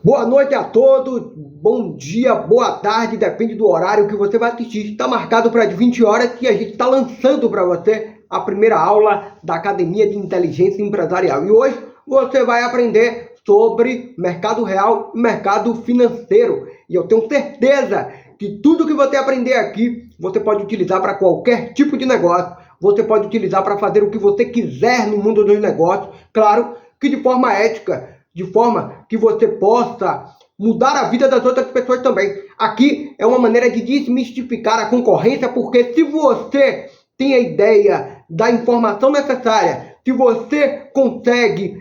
Boa noite a todos, bom dia, boa tarde, depende do horário que você vai assistir. Está marcado para as 20 horas e a gente está lançando para você a primeira aula da Academia de Inteligência Empresarial. E hoje você vai aprender sobre mercado real e mercado financeiro. E eu tenho certeza que tudo que você aprender aqui, você pode utilizar para qualquer tipo de negócio. Você pode utilizar para fazer o que você quiser no mundo dos negócios. Claro que de forma ética, de forma que você possa mudar a vida das outras pessoas também. Aqui é uma maneira de desmistificar a concorrência, porque se você tem a ideia da informação necessária, se você consegue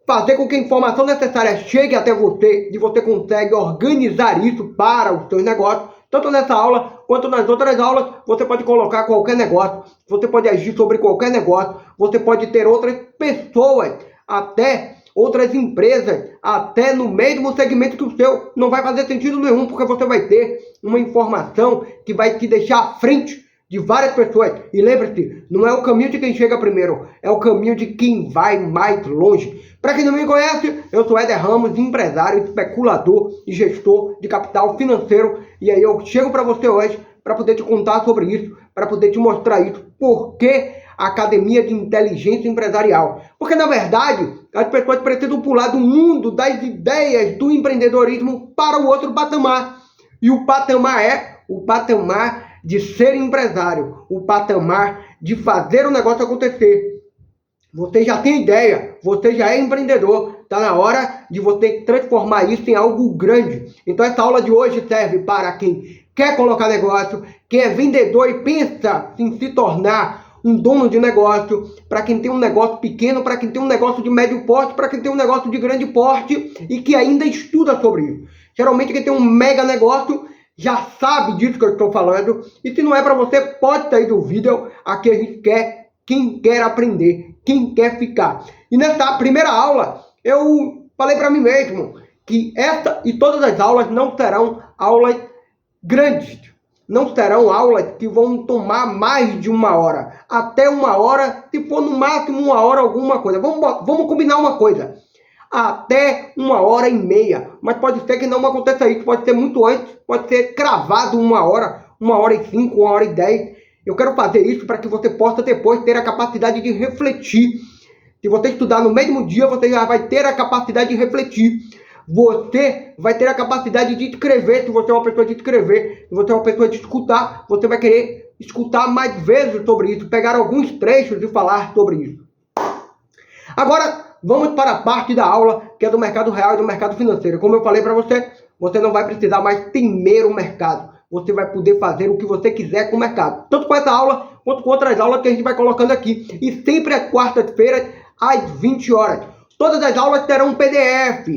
fazer com que a informação necessária chegue até você, e você consegue organizar isso para os seus negócios, tanto nessa aula quanto nas outras aulas, você pode colocar qualquer negócio, você pode agir sobre qualquer negócio, você pode ter outras pessoas, até outras empresas, até no mesmo segmento que o seu. Não vai fazer sentido nenhum, porque você vai ter uma informação que vai te deixar à frente de várias pessoas. E lembre-se, não é o caminho de quem chega primeiro, é o caminho de quem vai mais longe. Para quem não me conhece, eu sou Éder Ramos, empresário, especulador e gestor de capital financeiro. E aí eu chego para você hoje para poder te contar sobre isso, para poder te mostrar isso. Por que a Academia de Inteligência Empresarial? Porque, na verdade, as pessoas precisam pular do mundo das ideias do empreendedorismo para o outro patamar. E o patamar é o patamar de ser empresário, o patamar de fazer o negócio acontecer. Você já tem ideia, você já é empreendedor, está na hora de você transformar isso em algo grande. Então essa aula de hoje serve para quem quer colocar negócio, quem é vendedor e pensa em se tornar um dono de negócio, para quem tem um negócio pequeno, para quem tem um negócio de médio porte, para quem tem um negócio de grande porte e que ainda estuda sobre isso. Geralmente quem tem um mega negócio já sabe disso que eu estou falando, e se não é para você, pode sair do vídeo. Aqui a gente quer quem quer aprender, quem quer ficar. E nessa primeira aula, eu falei para mim mesmo que essa e todas as aulas não serão aulas grandes, não serão aulas que vão tomar mais de 1 hora, até 1 hora, se for no máximo 1 hora alguma coisa. Vamos combinar uma coisa, até 1h30, mas pode ser que não aconteça isso, pode ser muito antes, pode ser cravado 1 hora, 1h05, 1h10. Eu quero fazer isso para que você possa depois ter a capacidade de refletir. Se você estudar no mesmo dia, você já vai ter a capacidade de refletir. Você vai ter a capacidade de escrever, se você é uma pessoa de escrever, se você é uma pessoa de escutar, você vai querer escutar mais vezes sobre isso, pegar alguns trechos e falar sobre isso. Agora, vamos para a parte da aula que é do mercado real e do mercado financeiro. Como eu falei para você, você não vai precisar mais temer o mercado. Você vai poder fazer o que você quiser com o mercado. Tanto com essa aula, quanto com outras aulas que a gente vai colocando aqui. E sempre às quartas-feiras, às 20 horas. Todas as aulas terão um PDF.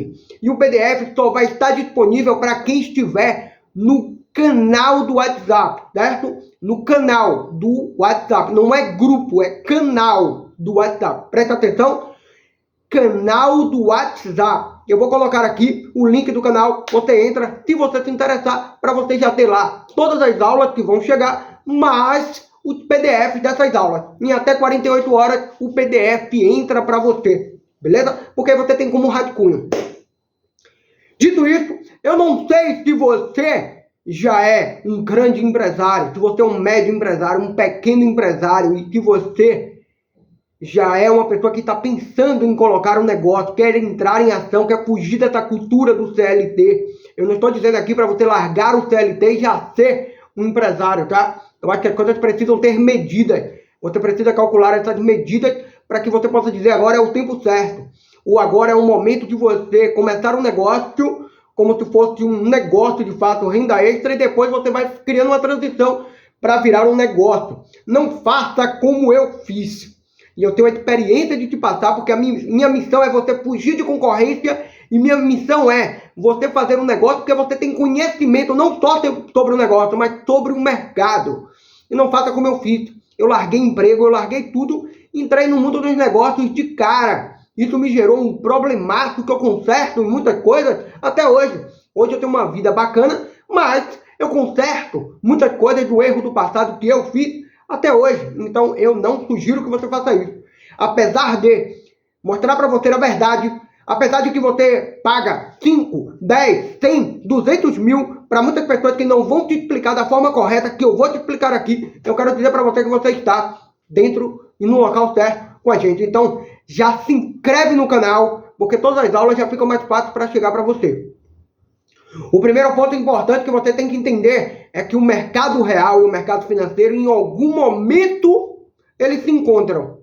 E o PDF só vai estar disponível para quem estiver no canal do WhatsApp, certo? No canal do WhatsApp. Não é grupo, é canal do WhatsApp. Presta atenção. Canal do WhatsApp. Eu vou colocar aqui o link do canal. Você entra, se você se interessar, para você já ter lá todas as aulas que vão chegar, mas os PDFs dessas aulas. Em até 48 horas, o PDF entra para você. Beleza? Porque você tem como rascunho. Dito isso, eu não sei se você já é um grande empresário, se você é um médio empresário, um pequeno empresário, e que você já é uma pessoa que está pensando em colocar um negócio, quer entrar em ação, quer fugir dessa cultura do CLT. Eu não estou dizendo aqui para você largar o CLT e já ser um empresário, tá? Eu acho que as coisas precisam ter medidas. Você precisa calcular essas medidas para que você possa dizer agora é o tempo certo. Ou agora é o momento de você começar um negócio como se fosse um negócio de fato, renda extra, e depois você vai criando uma transição para virar um negócio. Não faça como eu fiz. E eu tenho a experiência de te passar, porque a minha missão é você fugir de concorrência, e minha missão é você fazer um negócio porque você tem conhecimento não só sobre o negócio, mas sobre o mercado. E não faça como eu fiz. Eu larguei emprego, eu larguei tudo, entrei no mundo dos negócios de cara. Isso me gerou um problemaço que eu conserto em muitas coisas até hoje. Hoje eu tenho uma vida bacana, mas eu conserto muitas coisas do erro do passado que eu fiz até hoje. Então eu não sugiro que você faça isso. Apesar de mostrar para você a verdade, Apesar de que você paga 5, 10, 100, 200 mil para muitas pessoas que não vão te explicar da forma correta que eu vou te explicar aqui, eu quero dizer para você que você está dentro e no local certo com a gente. Então, já se inscreve no canal, porque todas as aulas já ficam mais fáceis para chegar para você. O primeiro ponto importante que você tem que entender é que o mercado real e o mercado financeiro, em algum momento, eles se encontram.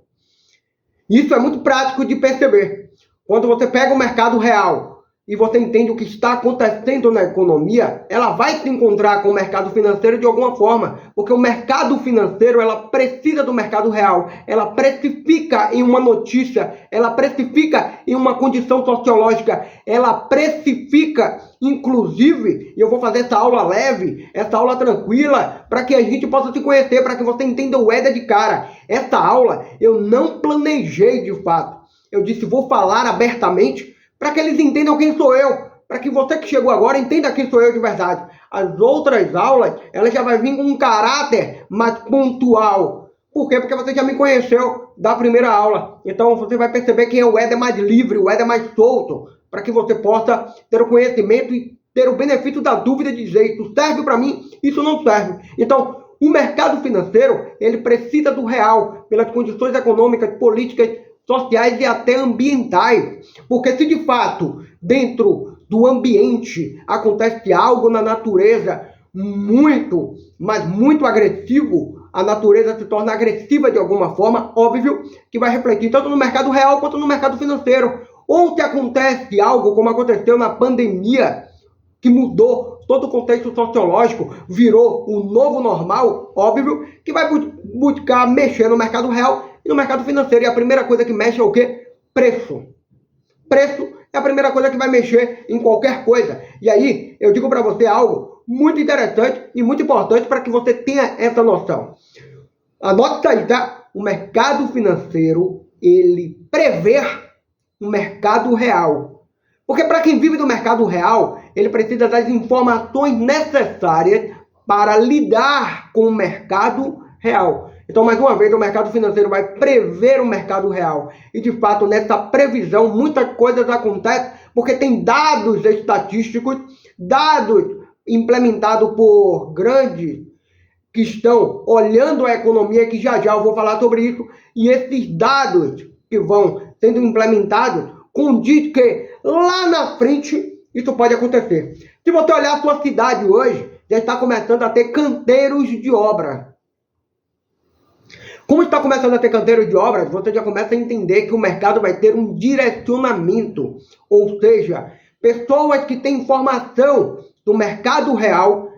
Isso é muito prático de perceber. Quando você pega o mercado real e você entende o que está acontecendo na economia, ela vai se encontrar com o mercado financeiro de alguma forma, porque o mercado financeiro, ela precisa do mercado real, ela precifica em uma notícia, ela precifica em uma condição sociológica, ela precifica, inclusive, e eu vou fazer essa aula leve, essa aula tranquila, para que a gente possa se conhecer, para que você entenda o EDA de cara. Essa aula eu não planejei de fato, eu disse, vou falar abertamente, para que eles entendam quem sou eu, para que você que chegou agora entenda quem sou eu de verdade. As outras aulas, elas já vai vir com um caráter mais pontual. Por quê? Porque você já me conheceu da primeira aula. Então você vai perceber quem é o Éder mais livre, o Éder mais solto, para que você possa ter o conhecimento e ter o benefício da dúvida de dizer, isso serve para mim, isso não serve. Então, o mercado financeiro, ele precisa do real, pelas condições econômicas, políticas, sociais e até ambientais. Porque se de fato, dentro do ambiente, acontece algo na natureza muito, mas muito agressivo, a natureza se torna agressiva de alguma forma, óbvio que vai refletir tanto no mercado real quanto no mercado financeiro. Ou se acontece algo como aconteceu na pandemia, que mudou todo o contexto sociológico, virou o novo normal, óbvio que vai buscar mexer no mercado real e no mercado financeiro. E a primeira coisa que mexe é o quê? Preço. Preço é a primeira coisa que vai mexer em qualquer coisa. E aí, eu digo para você algo muito interessante e muito importante para que você tenha essa noção. Anote isso aí, tá? O mercado financeiro, ele prevê o mercado real. Porque para quem vive do mercado real, ele precisa das informações necessárias para lidar com o mercado real. Então, mais uma vez, o mercado financeiro vai prever o mercado real. E, de fato, nessa previsão, muitas coisas acontecem porque tem dados estatísticos, dados implementados por grandes que estão olhando a economia, que já eu vou falar sobre isso. E esses dados que vão sendo implementados condiz que lá na frente isso pode acontecer. Se você olhar a sua cidade hoje, já está começando a ter canteiros de obra. Como está começando a ter canteiros de obras, você já começa a entender que o mercado vai ter um direcionamento. Ou seja, pessoas que têm informação do mercado real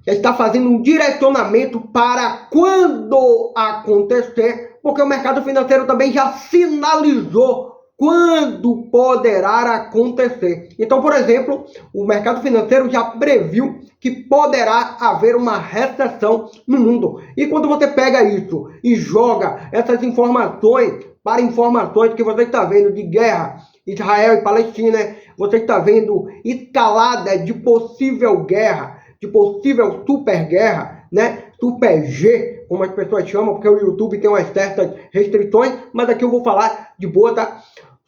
já está fazendo um direcionamento para quando acontecer, porque o mercado financeiro também já sinalizou quando poderá acontecer. Então, por exemplo, o mercado financeiro já previu que poderá haver uma recessão no mundo. E quando você pega isso e joga essas informações para informações que você está vendo de guerra, Israel e Palestina, você está vendo escalada de possível guerra, de possível super guerra, né? Super G, como as pessoas chamam, porque o YouTube tem umas certas restrições, mas aqui eu vou falar de boa, tá?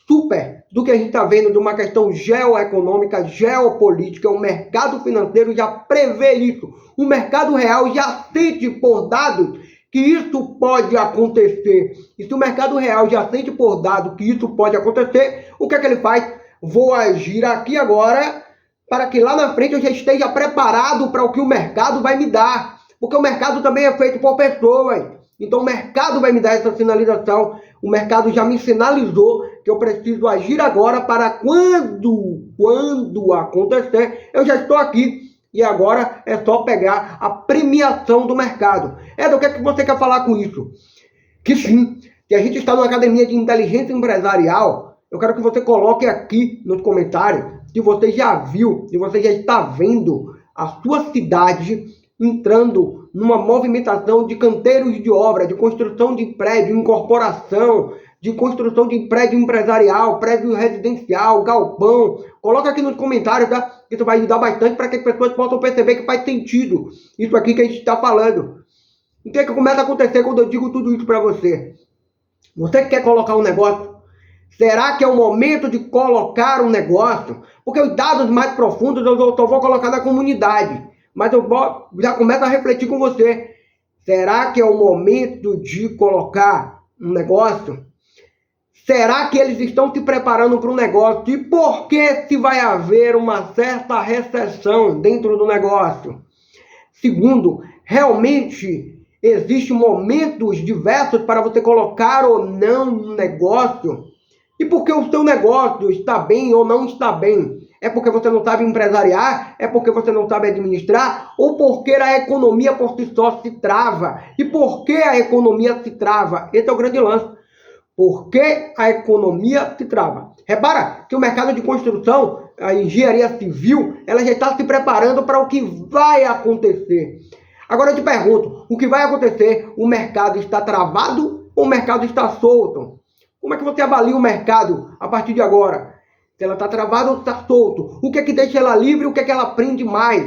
Super do que a gente está vendo de uma questão geoeconômica, geopolítica, o mercado financeiro já prevê isso. O mercado real já sente por dados que isso pode acontecer. E se o mercado real já sente por dados que isso pode acontecer, o que é que ele faz? Vou agir aqui agora para que lá na frente eu já esteja preparado para o que o mercado vai me dar. Porque o mercado também é feito por pessoas. Então o mercado vai me dar essa sinalização. O mercado já me sinalizou que eu preciso agir agora para quando acontecer, eu já estou aqui. E agora é só pegar a premiação do mercado. Do que você quer falar com isso? Que sim, que a gente está numa academia de inteligência empresarial. Eu quero que você coloque aqui nos comentários se você já viu, se você já está vendo a sua cidade entrando numa movimentação de canteiros de obra, de construção de prédio, incorporação, de construção de prédio empresarial, prédio residencial, galpão. Coloca aqui nos comentários, tá? Isso vai ajudar bastante para que as pessoas possam perceber que faz sentido isso aqui que a gente está falando. O que é que começa a acontecer quando eu digo tudo isso para você? Você que quer colocar um negócio, Será que é o momento de colocar um negócio? Porque os dados mais profundos eu só vou colocar na comunidade. Mas eu já começo a refletir com você. Será que é o momento de colocar um negócio? Será que eles estão se preparando para um negócio? E por que se vai haver uma certa recessão dentro do negócio? Segundo, realmente existem momentos diversos para você colocar ou não um negócio? E por que o seu negócio está bem ou não está bem? É porque você não sabe empresariar? É porque você não sabe administrar? Ou porque a economia por si só se trava? E por que a economia se trava? Esse é o grande lance. Por que a economia se trava? Repara que o mercado de construção, a engenharia civil, ela já está se preparando para o que vai acontecer. Agora eu te pergunto, o que vai acontecer? O mercado está travado ou o mercado está solto? Como é que você avalia o mercado a partir de agora? Se ela está travada ou está solto? O que é que deixa ela livre? O que é que ela aprende mais?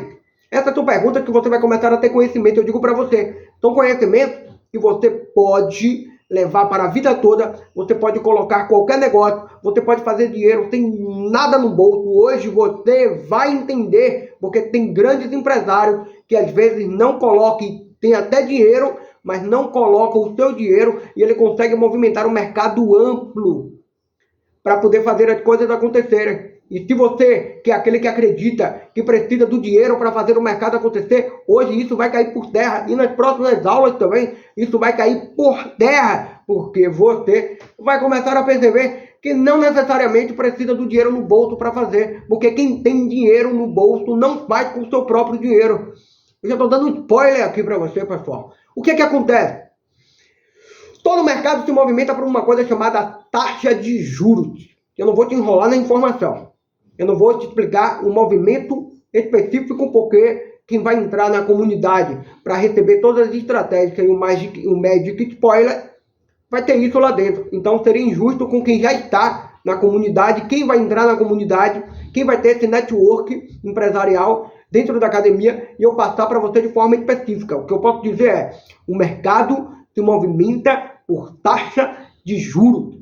Essa é a tua pergunta que você vai começar a ter conhecimento. Eu digo para você, são conhecimentos que você pode levar para a vida toda. Você pode colocar qualquer negócio, você pode fazer dinheiro sem nada no bolso. Hoje você vai entender, porque tem grandes empresários que às vezes não colocam, tem até dinheiro, mas não colocam o seu dinheiro e ele consegue movimentar um mercado amplo para poder fazer as coisas acontecerem. E se você, que é aquele que acredita que precisa do dinheiro para fazer o mercado acontecer, hoje isso vai cair por terra. E nas próximas aulas também, isso vai cair por terra. Porque você vai começar a perceber que não necessariamente precisa do dinheiro no bolso para fazer. Porque quem tem dinheiro no bolso não faz com o seu próprio dinheiro. Eu já estou dando um spoiler aqui para você, pessoal. O que acontece? Todo mercado se movimenta por uma coisa chamada taxa de juros. Eu não vou te enrolar na informação. Eu não vou te explicar o movimento específico, porque quem vai entrar na comunidade para receber todas as estratégias e o Magic Spoiler vai ter isso lá dentro. Então seria injusto com quem já está na comunidade, quem vai entrar na comunidade, quem vai ter esse network empresarial dentro da academia e eu passar para você de forma específica. O que eu posso dizer é, o mercado se movimenta por taxa de juros.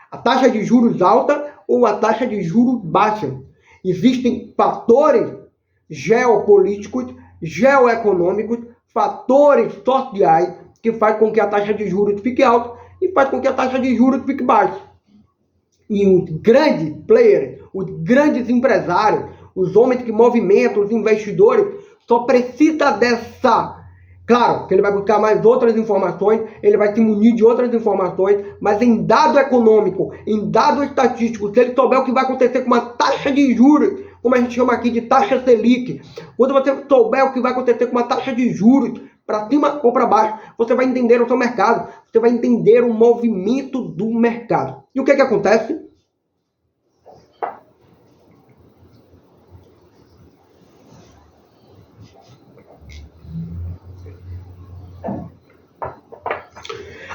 A taxa de juros alta ou a taxa de juros baixa. Existem fatores geopolíticos, geoeconômicos, fatores sociais que fazem com que a taxa de juros fique alta e faz com que a taxa de juros fique baixa. E os grandes players, os grandes empresários, os homens que movimentam, os investidores, só precisa dessa. Claro que ele vai buscar mais outras informações, ele vai se munir de outras informações, mas em dado econômico, em dado estatístico, se ele souber o que vai acontecer com uma taxa de juros, como a gente chama aqui de taxa Selic, quando você souber o que vai acontecer com uma taxa de juros, para cima ou para baixo, você vai entender o seu mercado, você vai entender o movimento do mercado. E o que acontece?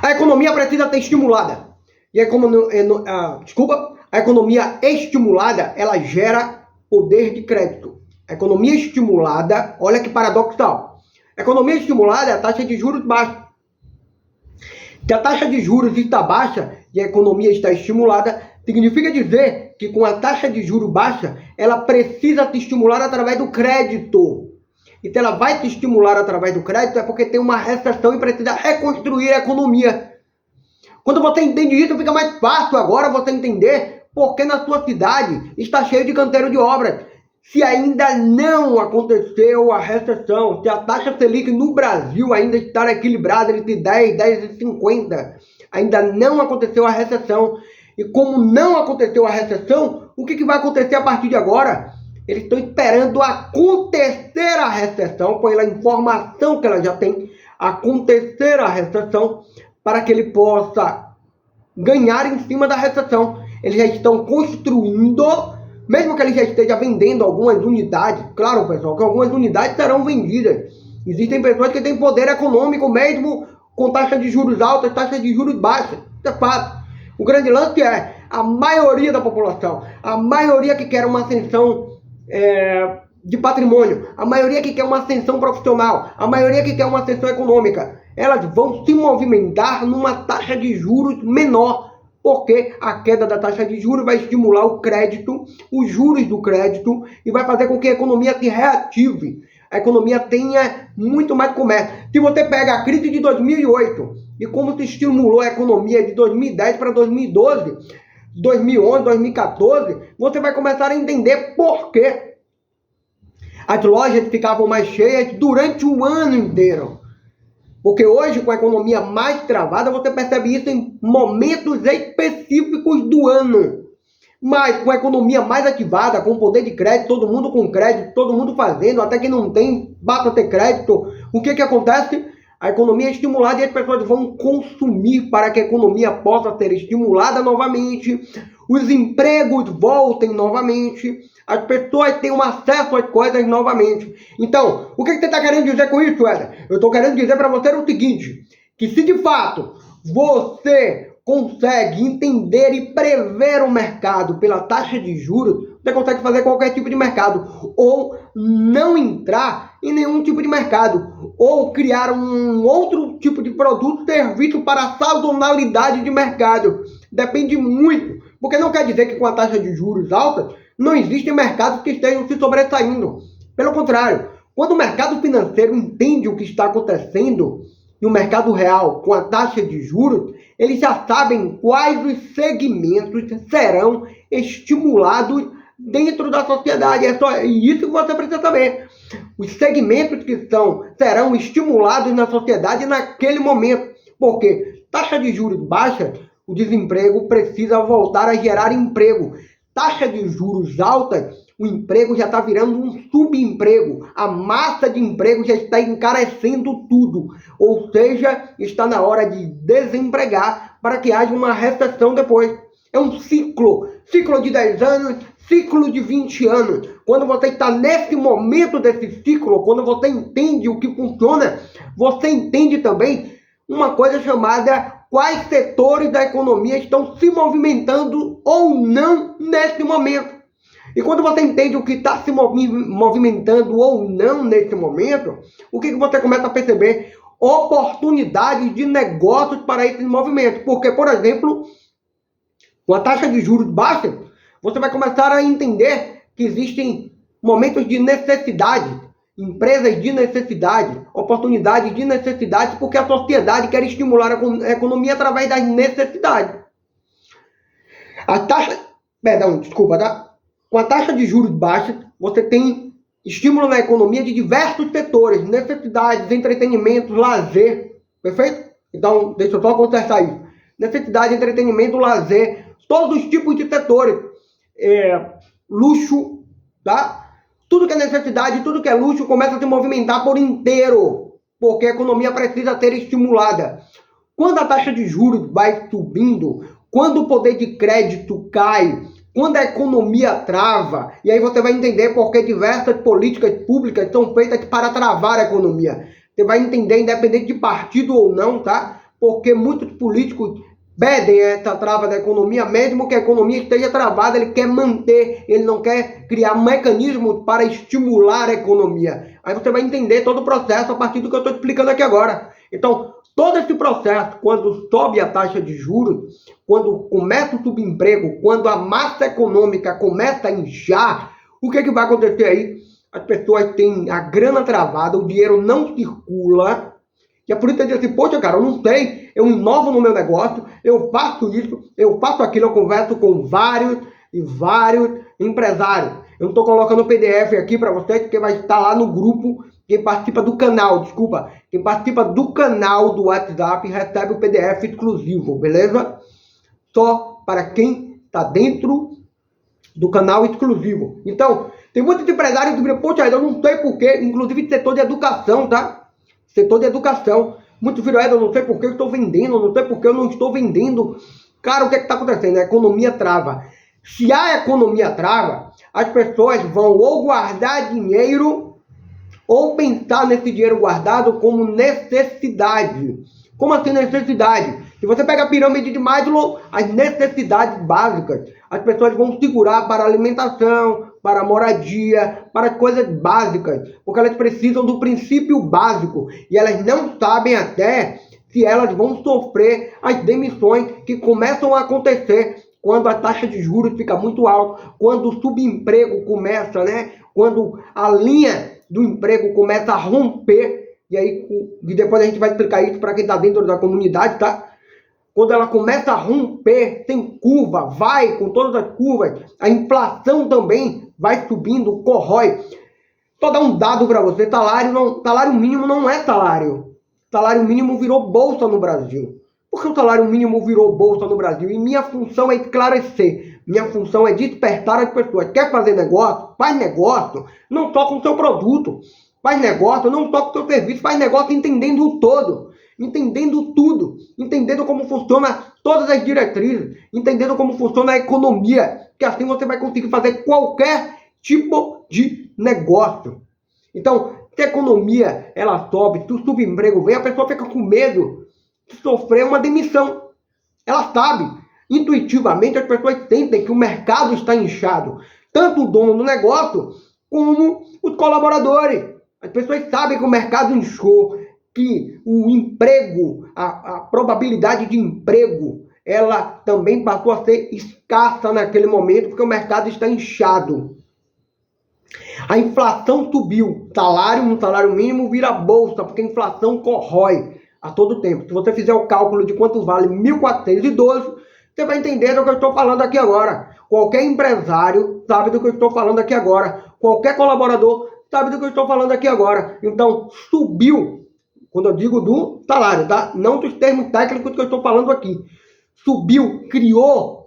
A economia precisa ser estimulada. E a economia estimulada, ela gera poder de crédito. A economia estimulada, olha que paradoxal. A economia estimulada é a taxa de juros baixa. Se a taxa de juros está baixa e a economia está estimulada, significa dizer que com a taxa de juros baixa, ela precisa se estimular através do crédito. E se ela vai se estimular através do crédito, é porque tem uma recessão e precisa reconstruir a economia. Quando você entende isso, fica mais fácil agora você entender porque na sua cidade está cheio de canteiro de obras. Se ainda não aconteceu a recessão, se a taxa Selic no Brasil ainda está equilibrada entre 10, 10,50, ainda não aconteceu a recessão. E como não aconteceu a recessão, o que vai acontecer a partir de agora? Eles estão esperando acontecer a recessão, pela informação que ela já tem, acontecer a recessão, para que ele possa ganhar em cima da recessão. Eles já estão construindo, mesmo que ele já esteja vendendo algumas unidades, claro, pessoal, que algumas unidades serão vendidas. Existem pessoas que têm poder econômico mesmo com taxa de juros altas, taxa de juros baixas. Isso é fato. O grande lance é a maioria da população, a maioria que quer uma ascensão de patrimônio, a maioria que quer uma ascensão profissional, a maioria que quer uma ascensão econômica, elas vão se movimentar numa taxa de juros menor. porque a queda da taxa de juros vai estimular o crédito, os juros do crédito, e vai fazer com que a economia se reative, a economia tenha muito mais comércio. Se você pega a crise de 2008 e como se estimulou a economia de 2010 para 2012, 2011, 2014, você vai começar a entender por que as lojas ficavam mais cheias durante o ano inteiro. Porque hoje, com a economia mais travada, você percebe isso em momentos específicos do ano. Mas com a economia mais ativada, com poder de crédito, todo mundo com crédito, todo mundo fazendo, até quem não tem, basta ter crédito. O que acontece? A economia é estimulada e as pessoas vão consumir para que a economia possa ser estimulada novamente, os empregos voltem novamente, as pessoas tenham acesso às coisas novamente. Então, o que você está querendo dizer com isso, Éder? Eu estou querendo dizer para você o seguinte, que se de fato você consegue entender e prever o mercado pela taxa de juros, você consegue fazer qualquer tipo de mercado, ou não entrar em nenhum tipo de mercado, ou criar um outro tipo de produto, serviço para a sazonalidade de mercado. Depende muito, porque não quer dizer que com a taxa de juros alta, não existem mercados que estejam se sobressaindo. Pelo contrário, quando o mercado financeiro entende o que está acontecendo no mercado real com a taxa de juros, eles já sabem quais os segmentos serão estimulados dentro da sociedade. É só isso que você precisa saber. Os segmentos que serão estimulados na sociedade naquele momento. Porque taxa de juros baixa, o desemprego precisa voltar a gerar emprego. Taxa de juros alta, o emprego já está virando um subemprego. A massa de emprego já está encarecendo tudo. Ou seja, está na hora de desempregar para que haja uma recessão depois. É um ciclo. Ciclo de 10 anos, ciclo de 20 anos. Quando você está nesse momento desse ciclo, quando você entende o que funciona, você entende também uma coisa chamada quais setores da economia estão se movimentando ou não nesse momento. E quando você entende o que está se movimentando ou não nesse momento, o que você começa a perceber? Oportunidades de negócios para esse movimento. Porque, por exemplo, com a taxa de juros baixa, você vai começar a entender que existem momentos de necessidade, empresas de necessidade, oportunidades de necessidade, porque a sociedade quer estimular a economia através das necessidades. Com a taxa de juros baixa, você tem estímulo na economia de diversos setores, necessidades, entretenimento, lazer, perfeito? Então, deixa eu só conversar isso. Necessidade, entretenimento, lazer, todos os tipos de setores, luxo, tá? Tudo que é necessidade, tudo que é luxo começa a se movimentar por inteiro, porque a economia precisa ser estimulada. Quando a taxa de juros vai subindo, quando o poder de crédito cai, quando a economia trava, e aí você vai entender porque diversas políticas públicas são feitas para travar a economia. Você vai entender, independente de partido ou não, tá? Porque muitos políticos pedem essa trava da economia, mesmo que a economia esteja travada, ele quer manter, ele não quer criar mecanismos para estimular a economia. Aí você vai entender todo o processo a partir do que eu estou explicando aqui agora. Então, todo esse processo, quando sobe a taxa de juros, quando começa o subemprego, quando a massa econômica começa a inchar, o que vai acontecer aí? As pessoas têm a grana travada, o dinheiro não circula, e a polícia diz assim, poxa, cara, eu não sei, eu inovo no meu negócio, eu faço isso, eu faço aquilo, eu converso com vários empresários. Eu não estou colocando o PDF aqui para vocês, porque vai estar lá no grupo. Quem participa do canal, quem participa do canal do WhatsApp recebe o PDF exclusivo, beleza? Só para quem está dentro do canal exclusivo. Então, tem muitos empresários que dizem, poxa, eu não sei porquê, inclusive setor de educação, tá? Setor de educação. Muitos viram, eu não sei porquê eu estou vendendo, não sei porquê eu não estou vendendo. Cara, o que está acontecendo? A economia trava. Se a economia trava, as pessoas vão ou guardar dinheiro ou pensar nesse dinheiro guardado como necessidade. Como assim necessidade? Se você pega a pirâmide de Maslow, as necessidades básicas, as pessoas vão segurar para alimentação, para moradia, para coisas básicas, porque elas precisam do princípio básico e elas não sabem até se elas vão sofrer as demissões que começam a acontecer quando a taxa de juros fica muito alta, quando o subemprego começa, né? Quando a linha do emprego começa a romper, e depois a gente vai explicar isso para quem está dentro da comunidade, tá? Quando ela começa a romper, tem curva, vai com todas as curvas, a inflação também vai subindo, corrói. Só dar um dado para você, salário mínimo não é salário. Salário mínimo virou bolsa no Brasil. Por que o salário mínimo virou bolsa no Brasil? E minha função é esclarecer. Minha função é despertar as pessoas. Quer fazer negócio? Faz negócio. Não só com o seu produto. Faz negócio, não só com o seu serviço. Faz negócio entendendo o todo. Entendendo tudo. Entendendo como funciona todas as diretrizes. Entendendo como funciona a economia. Que assim você vai conseguir fazer qualquer tipo de negócio. Então, se a economia ela sobe, se o subemprego vem, a pessoa fica com medo de sofrer uma demissão. Ela sabe, intuitivamente as pessoas sentem que o mercado está inchado. Tanto o dono do negócio, como os colaboradores. As pessoas sabem que o mercado inchou, que o emprego, a probabilidade de emprego, ela também passou a ser escassa naquele momento, porque o mercado está inchado. A inflação subiu, um salário mínimo vira bolsa, porque a inflação corrói a todo tempo. Se você fizer o cálculo de quanto vale 1.412, você vai entender do que eu estou falando aqui agora. Qualquer empresário sabe do que eu estou falando aqui agora. Qualquer colaborador sabe do que eu estou falando aqui agora. Então, subiu, quando eu digo do salário, tá? Não dos termos técnicos que eu estou falando aqui. Subiu, criou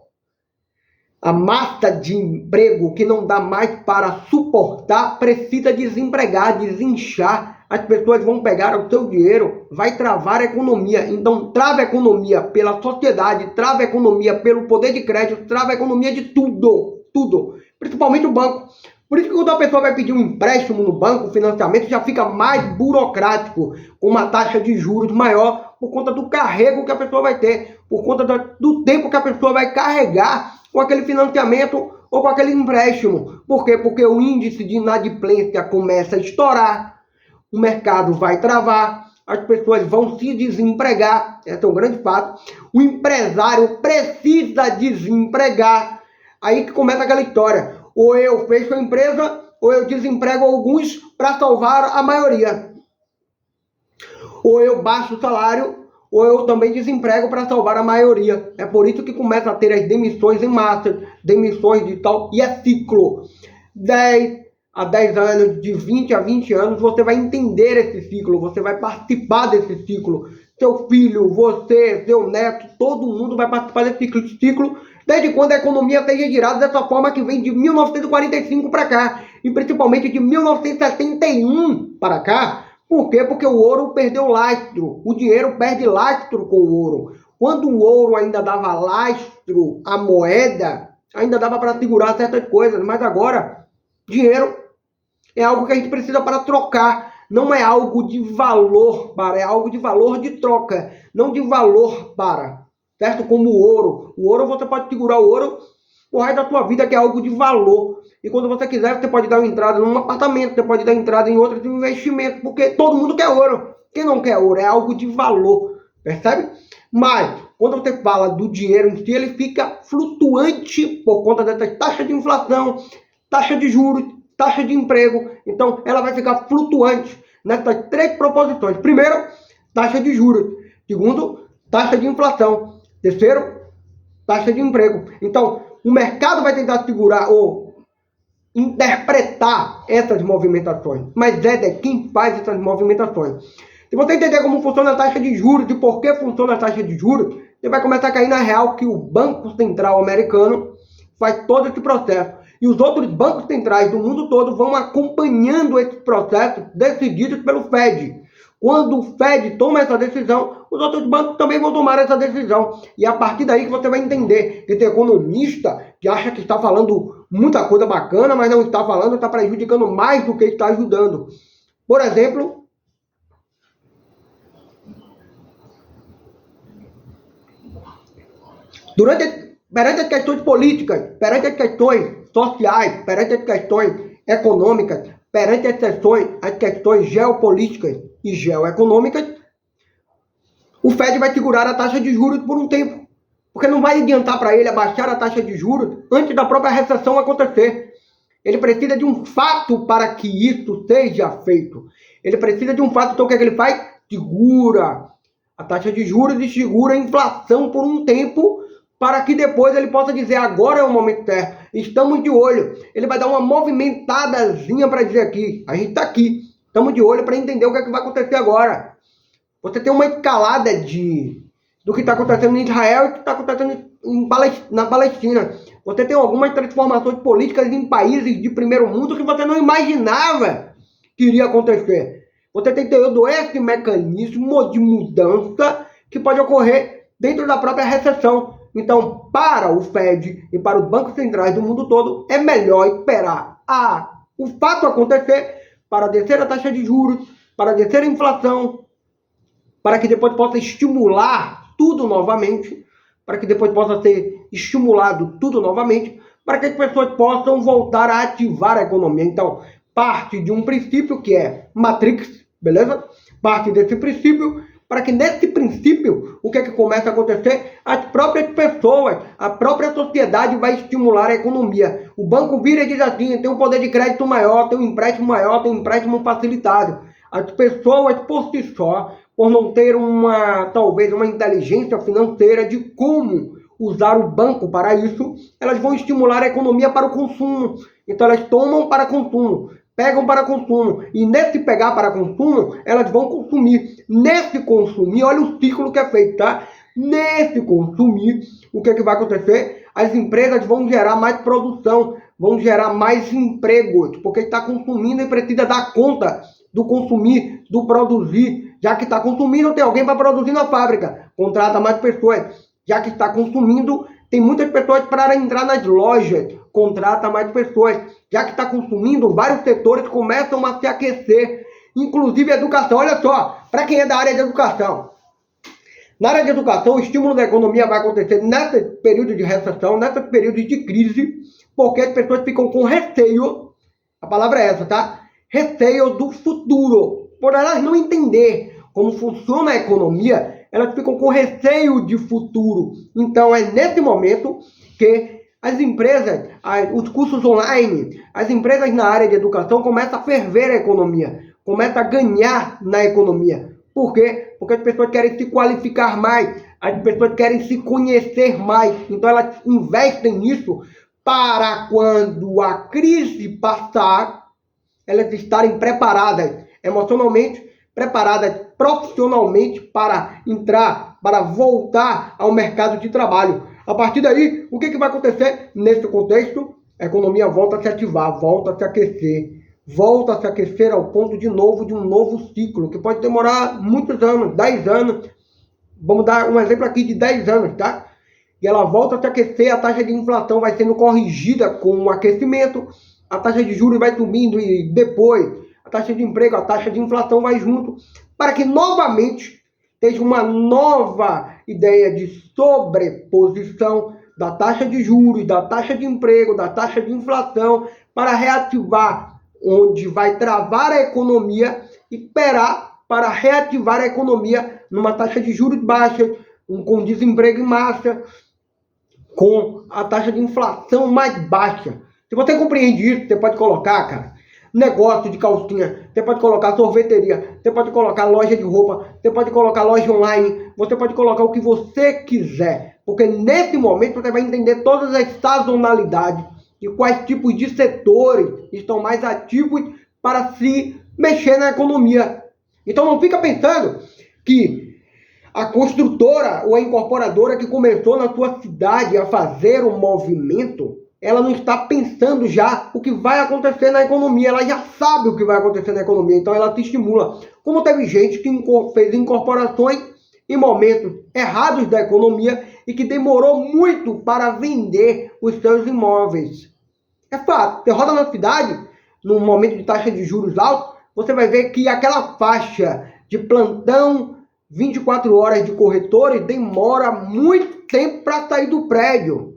a massa de emprego que não dá mais para suportar, precisa desempregar, desinchar. As pessoas vão pegar o seu dinheiro, vai travar a economia. Então, trava a economia pela sociedade, trava a economia pelo poder de crédito, trava a economia de tudo, tudo. Principalmente o banco. Por isso que quando a pessoa vai pedir um empréstimo no banco, o financiamento já fica mais burocrático, com uma taxa de juros maior, por conta do carrego que a pessoa vai ter, por conta do tempo que a pessoa vai carregar com aquele financiamento ou com aquele empréstimo. Por quê? Porque o índice de inadimplência começa a estourar, o mercado vai travar, as pessoas vão se desempregar, esse é um grande fato. O empresário precisa desempregar. Aí que começa aquela história. Ou eu fecho a empresa, ou eu desemprego alguns para salvar a maioria. Ou eu baixo o salário, ou eu também desemprego para salvar a maioria. É por isso que começa a ter as demissões em massa, demissões de tal, e é ciclo. 10 a 10 anos, de 20 a 20 anos, você vai entender esse ciclo, você vai participar desse ciclo. Seu filho, você, seu neto, todo mundo vai participar desse ciclo, desde quando a economia seja girada dessa forma que vem de 1945 para cá, e principalmente de 1971 para cá. Por quê? Porque o ouro perdeu lastro. O dinheiro perde lastro com o ouro. Quando o ouro ainda dava lastro à moeda, ainda dava para segurar certas coisas. Mas agora, dinheiro é algo que a gente precisa para trocar. Não é algo de valor para, é algo de valor de troca. Não de valor para. Certo? Como o ouro. O ouro, você pode segurar o ouro o resto da sua vida, que é algo de valor. E quando você quiser, você pode dar uma entrada num apartamento, você pode dar entrada em outros investimentos, porque todo mundo quer ouro. Quem não quer ouro é algo de valor, percebe? Mas, quando você fala do dinheiro em si, ele fica flutuante por conta dessa taxa de inflação, taxa de juros, taxa de emprego. Então, ela vai ficar flutuante nessas três proposições. Primeiro, taxa de juros. Segundo, taxa de inflação. Terceiro, taxa de emprego. Então, o mercado vai tentar segurar ou interpretar essas movimentações, mas é de quem faz essas movimentações. Se você entender como funciona a taxa de juros, de por que funciona a taxa de juros, você vai começar a cair na real que o Banco Central americano faz todo esse processo. E os outros bancos centrais do mundo todo vão acompanhando esse processo decididos pelo Fed. Quando o Fed toma essa decisão, os outros bancos também vão tomar essa decisão. E é a partir daí que você vai entender que tem economista que acha que está falando muita coisa bacana, mas não está falando, está prejudicando mais do que está ajudando. Por exemplo, perante as questões políticas, perante as questões sociais, perante as questões econômicas, perante as questões geopolíticas e geoeconômicas, o Fed vai segurar a taxa de juros por um tempo. Porque não vai adiantar para ele abaixar a taxa de juros antes da própria recessão acontecer. Ele precisa de um fato para que isso seja feito. Ele precisa de um fato, então o que é que ele faz? Segura a taxa de juros e segura a inflação por um tempo para que depois ele possa dizer, agora é o momento certo, estamos de olho. Ele vai dar uma movimentadazinha para dizer aqui, a gente está aqui, estamos de olho para entender o que é que vai acontecer agora. Você tem uma escalada do que está acontecendo em Israel e o que está acontecendo na Palestina. Você tem algumas transformações políticas em países de primeiro mundo que você não imaginava que iria acontecer. Você tem todo esse mecanismo de mudança que pode ocorrer dentro da própria recessão. Então, para o Fed e para os bancos centrais do mundo todo, é melhor esperar o fato acontecer para descer a taxa de juros, para descer a inflação, para que depois possa estimular tudo novamente, para que depois possa ser estimulado tudo novamente, para que as pessoas possam voltar a ativar a economia. Então, parte de um princípio que é Matrix, beleza? Parte desse princípio, para que nesse princípio, o que é que começa a acontecer? As próprias pessoas, a própria sociedade vai estimular a economia. O banco vira e diz assim, tem um poder de crédito maior, tem um empréstimo maior, tem um empréstimo facilitado. As pessoas, por si só, por não ter talvez uma inteligência financeira de como usar o banco para isso, elas vão estimular a economia para o consumo. Então elas tomam para consumo, pegam para consumo, e nesse pegar para consumo, elas vão consumir. Nesse consumir, olha o ciclo que é feito, tá? Nesse consumir, o que é que vai acontecer? As empresas vão gerar mais produção, vão gerar mais empregos, porque está consumindo e precisa dar conta do consumir, do produzir. Já que está consumindo, tem alguém para produzir na fábrica, contrata mais pessoas. Já que está consumindo, tem muitas pessoas para entrar nas lojas, contrata mais pessoas. Já que está consumindo, vários setores começam a se aquecer, inclusive a educação. Olha só, para quem é da área de educação. Na área de educação, o estímulo da economia vai acontecer nesse período de recessão, nesse período de crise, porque as pessoas ficam com receio, a palavra é essa, tá? Receio do futuro. Por elas não entender como funciona a economia, elas ficam com receio de futuro. Então é nesse momento que as empresas, os cursos online, as empresas na área de educação começam a ferver a economia, começam a ganhar na economia. Por quê? Porque as pessoas querem se qualificar mais, as pessoas querem se conhecer mais. Então elas investem nisso para quando a crise passar, elas estarem preparadas emocionalmente, preparadas profissionalmente para entrar, para voltar ao mercado de trabalho. A partir daí, o que vai acontecer nesse contexto? A economia volta a se ativar, volta a se aquecer ao ponto de um novo ciclo, que pode demorar muitos anos, 10 anos. Vamos dar um exemplo aqui de 10 anos, tá? E ela volta a se aquecer, a taxa de inflação vai sendo corrigida com o aquecimento, a taxa de juros vai subindo e depois a taxa de emprego, a taxa de inflação vai junto, para que novamente esteja uma nova ideia de sobreposição da taxa de juros, da taxa de emprego, da taxa de inflação, para reativar onde vai travar a economia e esperar para reativar a economia numa taxa de juros baixa, com desemprego em massa, com a taxa de inflação mais baixa. Se você compreende isso, você pode colocar, cara, negócio de calcinha, você pode colocar sorveteria, você pode colocar loja de roupa, você pode colocar loja online, você pode colocar o que você quiser, porque nesse momento você vai entender todas as sazonalidades e quais tipos de setores estão mais ativos para se mexer na economia. Então não fica pensando que a construtora ou a incorporadora que começou na sua cidade a fazer um movimento, ela não está pensando já o que vai acontecer na economia, ela já sabe o que vai acontecer na economia, então ela te estimula. Como teve gente que fez incorporações em momentos errados da economia e que demorou muito para vender os seus imóveis. É fato, você roda na cidade, num momento de taxa de juros alto, você vai ver que aquela faixa de plantão 24 horas de corretores demora muito tempo para sair do prédio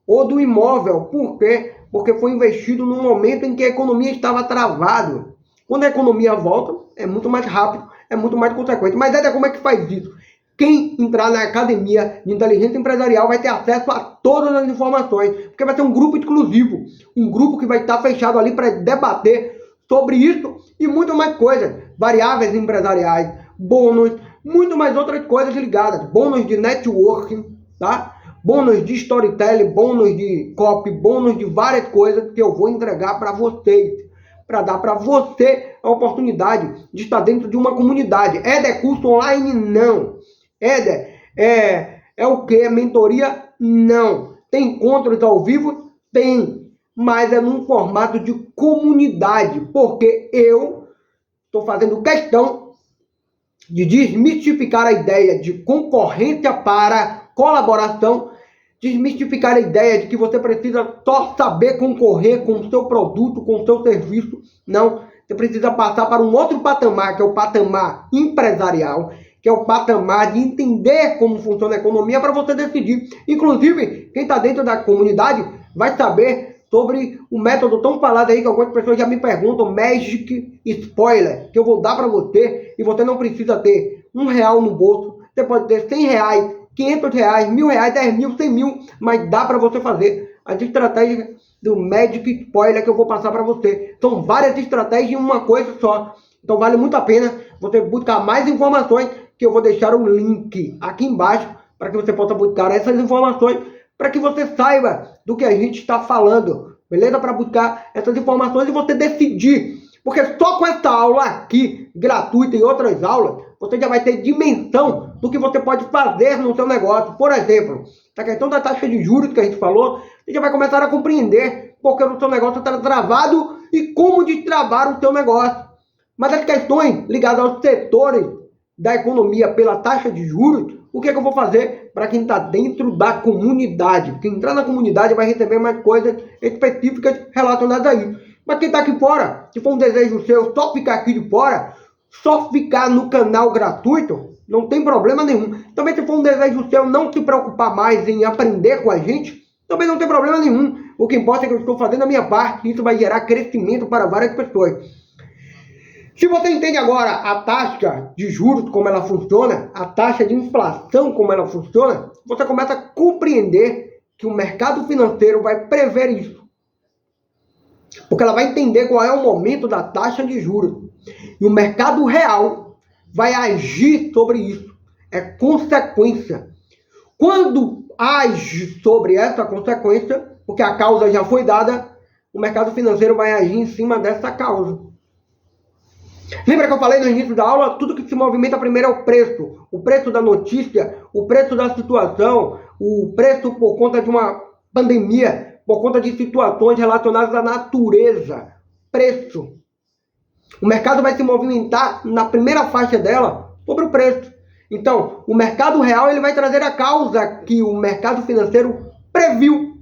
ou do imóvel. Por quê? Porque foi investido num momento em que a economia estava travada. Quando a economia volta, é muito mais rápido, é muito mais consequente. Mas Éder, como é que faz isso? quem entrar na Academia de Inteligência Empresarial vai ter acesso a todas as informações, porque vai ter um grupo exclusivo, um grupo que vai estar fechado ali para debater sobre isso e muito mais coisas, variáveis empresariais, bônus, muito mais outras coisas ligadas, bônus de networking, tá? Bônus de storytelling, bônus de copy, bônus de várias coisas que eu vou entregar para vocês, para dar para você a oportunidade de estar dentro de uma comunidade. Éder, curso online? Não. Éder, é o que? É mentoria? Não. Tem encontros ao vivo? Tem. Mas é num formato de comunidade, porque eu estou fazendo questão de desmistificar a ideia de concorrência para colaboração, desmistificar a ideia de que você precisa só saber concorrer com o seu produto, com o seu serviço. Não, você precisa passar para um outro patamar, que é o patamar empresarial, que é o patamar de entender como funciona a economia para você decidir. Inclusive, quem está dentro da comunidade vai saber sobre o método tão falado aí que algumas pessoas já me perguntam, Magic Spoiler, que eu vou dar para você, e você não precisa ter R$1 no bolso, você pode ter R$100, R$500, R$1.000, 10.000, 100.000, mas dá para você fazer as estratégias do Magic Spoiler que eu vou passar para você. São várias estratégias em uma coisa só, então vale muito a pena você buscar mais informações, que eu vou deixar o link aqui embaixo para que você possa buscar essas informações, para que você saiba do que a gente está falando, beleza? Para buscar essas informações e você decidir. Porque só com essa aula aqui, gratuita e outras aulas, você já vai ter dimensão do que você pode fazer no seu negócio. Por exemplo, a questão da taxa de juros que a gente falou, você já vai começar a compreender porque o seu negócio está travado e como destravar o seu negócio. Mas as questões ligadas aos setores da economia pela taxa de juros, o que é que eu vou fazer para quem está dentro da comunidade? Quem entrar na comunidade vai receber mais coisas específicas relacionadas a isso. Mas quem está aqui fora, se for um desejo seu só ficar aqui de fora, só ficar no canal gratuito, não tem problema nenhum. Também se for um desejo seu não se preocupar mais em aprender com a gente, também não tem problema nenhum. O que importa é que eu estou fazendo a minha parte e isso vai gerar crescimento para várias pessoas. Se você entende agora a taxa de juros, como ela funciona, a taxa de inflação, como ela funciona, você começa a compreender que o mercado financeiro vai prever isso. Porque ela vai entender qual é o momento da taxa de juros. E o mercado real vai agir sobre isso. É consequência. Quando age sobre essa consequência, porque a causa já foi dada, o mercado financeiro vai agir em cima dessa causa. Lembra que eu falei no início da aula? Tudo que se movimenta primeiro é o preço da notícia, o preço da situação, o preço por conta de uma pandemia, por conta de situações relacionadas à natureza. Preço. O mercado vai se movimentar na primeira faixa dela sobre o preço. Então, o mercado real ele vai trazer a causa que o mercado financeiro previu.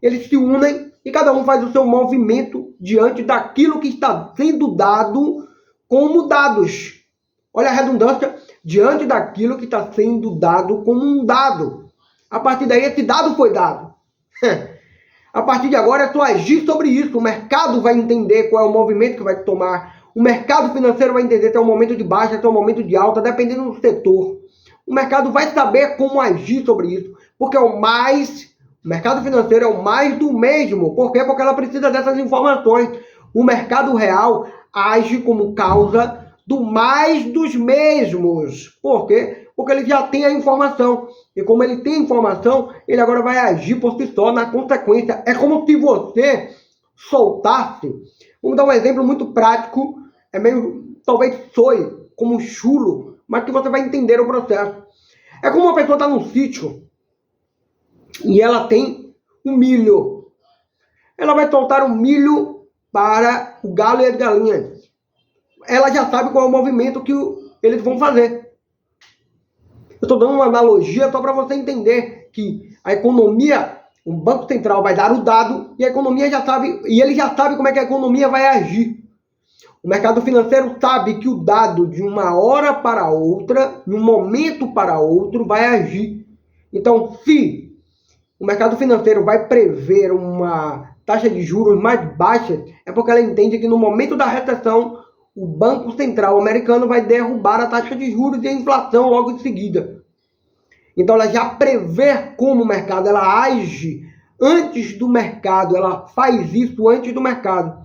Eles se unem e cada um faz o seu movimento diante daquilo que está sendo dado como dados. Olha a redundância, diante daquilo que está sendo dado como um dado. A partir daí, esse dado foi dado. A partir de agora, é só agir sobre isso. O mercado vai entender qual é o movimento que vai tomar. O mercado financeiro vai entender se é um momento de baixa, se é um momento de alta, dependendo do setor. O mercado vai saber como agir sobre isso. Porque o mercado financeiro é o mais do mesmo. Por quê? Porque ela precisa dessas informações. O mercado real age como causa do mais dos mesmos. Por quê? Porque ele já tem a informação. E como ele tem a informação, ele agora vai agir por si só na consequência. É como se você soltasse. Vamos dar um exemplo muito prático. É meio, talvez soe como chulo, mas que você vai entender o processo. É como uma pessoa está num sítio e ela tem um milho. Ela vai soltar o milho para o galo e as galinhas. Ela já sabe qual é o movimento que eles vão fazer. Eu estou dando uma analogia só para você entender que a economia, o Banco Central vai dar o dado e a economia já sabe, e ele já sabe como é que a economia vai agir. O mercado financeiro sabe que o dado de uma hora para outra, de um momento para outro, vai agir. Então, se o mercado financeiro vai prever uma taxa de juros mais baixa, é porque ela entende que no momento da recessão, o Banco Central americano vai derrubar a taxa de juros e a inflação logo em seguida. Então ela já prevê como o mercado, ela age antes do mercado, ela faz isso antes do mercado.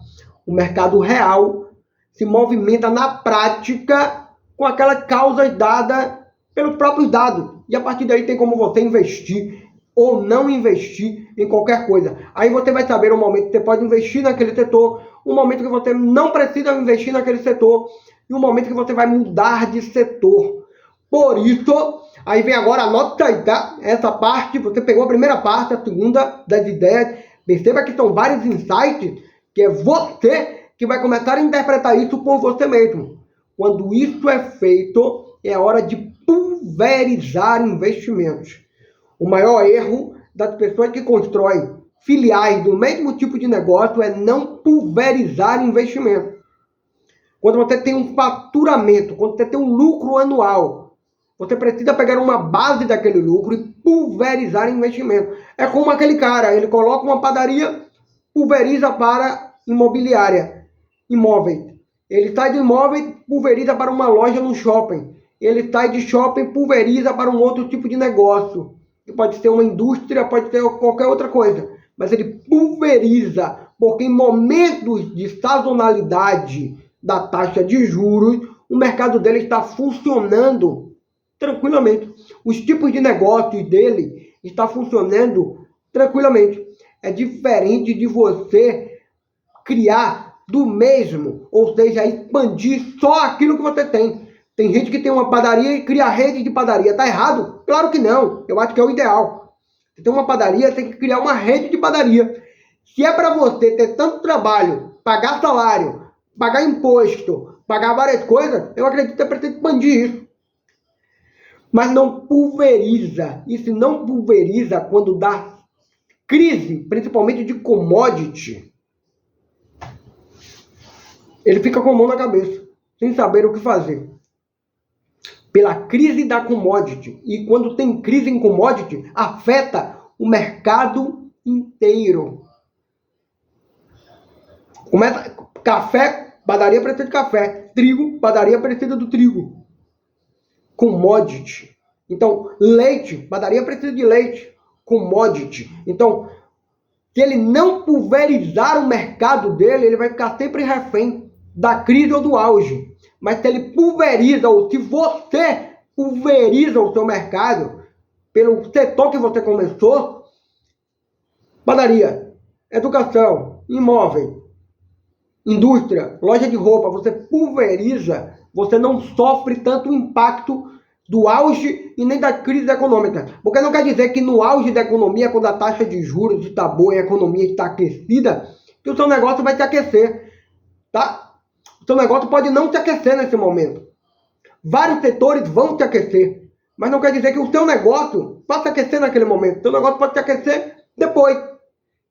O mercado real se movimenta na prática com aquelas causas dadas pelos próprios dados. E a partir daí tem como você investir ou não investir em qualquer coisa. Aí você vai saber o momento que você pode investir naquele setor, o momento que você não precisa investir naquele setor e o momento que você vai mudar de setor. Por isso, aí vem agora, anota aí, tá? Essa parte, você pegou a primeira parte, a segunda das ideias. Perceba que são vários insights, que é você que vai começar a interpretar isso por você mesmo. Quando isso é feito, é hora de pulverizar investimentos. O maior erro das pessoas que constroem filiais do mesmo tipo de negócio é não pulverizar investimento. Quando você tem um faturamento, quando você tem um lucro anual, você precisa pegar uma base daquele lucro e pulverizar investimento. É como aquele cara, ele coloca uma padaria, pulveriza para imobiliária, imóveis. Ele sai do imóvel, pulveriza para uma loja no shopping. Ele sai de shopping, pulveriza para um outro tipo de negócio. Pode ser uma indústria, pode ser qualquer outra coisa. Mas ele pulveriza, porque em momentos de sazonalidade da taxa de juros, o mercado dele está funcionando tranquilamente. Os tipos de negócios dele estão funcionando tranquilamente. É diferente de você criar do mesmo, ou seja, expandir só aquilo que você tem. Tem gente que tem uma padaria e cria rede de padaria. Está errado? Claro que não. Eu acho que é o ideal. Você tem uma padaria, tem que criar uma rede de padaria. Se é para você ter tanto trabalho, pagar salário, pagar imposto, pagar várias coisas, eu acredito que você precisa expandir isso. Mas não pulveriza. E se não pulveriza quando dá crise, principalmente de commodity, ele fica com a mão na cabeça, sem saber o que fazer. Pela crise da commodity. E quando tem crise em commodity, afeta o mercado inteiro. Começa café, padaria precisa de café. Trigo, padaria precisa do trigo. Commodity. Então, leite, padaria precisa de leite. Commodity. Então, se ele não pulverizar o mercado dele, ele vai ficar sempre refém da crise ou do auge. Mas se ele pulveriza, ou se você pulveriza o seu mercado, pelo setor que você começou, padaria, educação, imóvel, indústria, loja de roupa, você pulveriza, você não sofre tanto o impacto do auge e nem da crise econômica. Porque não quer dizer que no auge da economia, quando a taxa de juros está boa e a economia está aquecida, que o seu negócio vai se aquecer, tá? O seu negócio pode não te aquecer nesse momento. Vários setores vão te aquecer, mas não quer dizer que o seu negócio vai se aquecer naquele momento. O seu negócio pode te aquecer depois.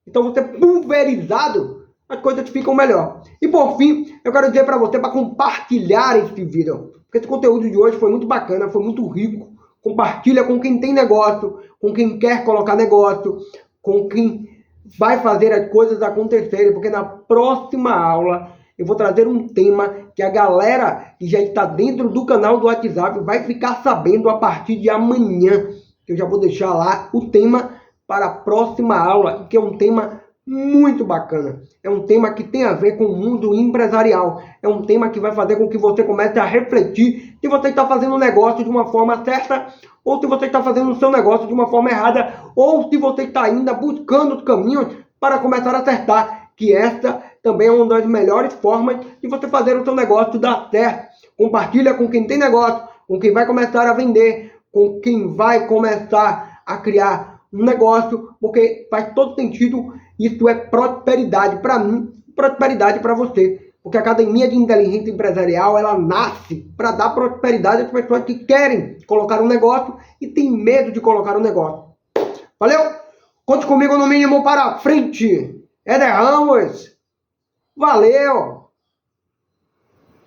Então, você pulverizado, as coisas ficam melhor. E por fim, eu quero dizer para você para compartilhar esse vídeo. Porque esse conteúdo de hoje foi muito bacana, foi muito rico. Compartilha com quem tem negócio, com quem quer colocar negócio, com quem vai fazer as coisas acontecerem. Porque na próxima aula eu vou trazer um tema que a galera que já está dentro do canal do WhatsApp vai ficar sabendo a partir de amanhã. Eu já vou deixar lá o tema para a próxima aula, que é um tema muito bacana. É um tema que tem a ver com o mundo empresarial. É um tema que vai fazer com que você comece a refletir se você está fazendo um negócio de uma forma certa ou se você está fazendo o seu negócio de uma forma errada ou se você está ainda buscando os caminhos para começar a acertar, que esta também é uma das melhores formas de você fazer o seu negócio dar certo. Compartilha com quem tem negócio, com quem vai começar a vender, com quem vai começar a criar um negócio, porque faz todo sentido. Isso é prosperidade para mim, prosperidade para você. Porque a Academia de Inteligência Empresarial, ela nasce para dar prosperidade às pessoas que querem colocar um negócio e tem medo de colocar um negócio. Valeu? Conte comigo no mínimo para frente. Éder Ramos. Valeu!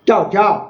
Tchau, tchau!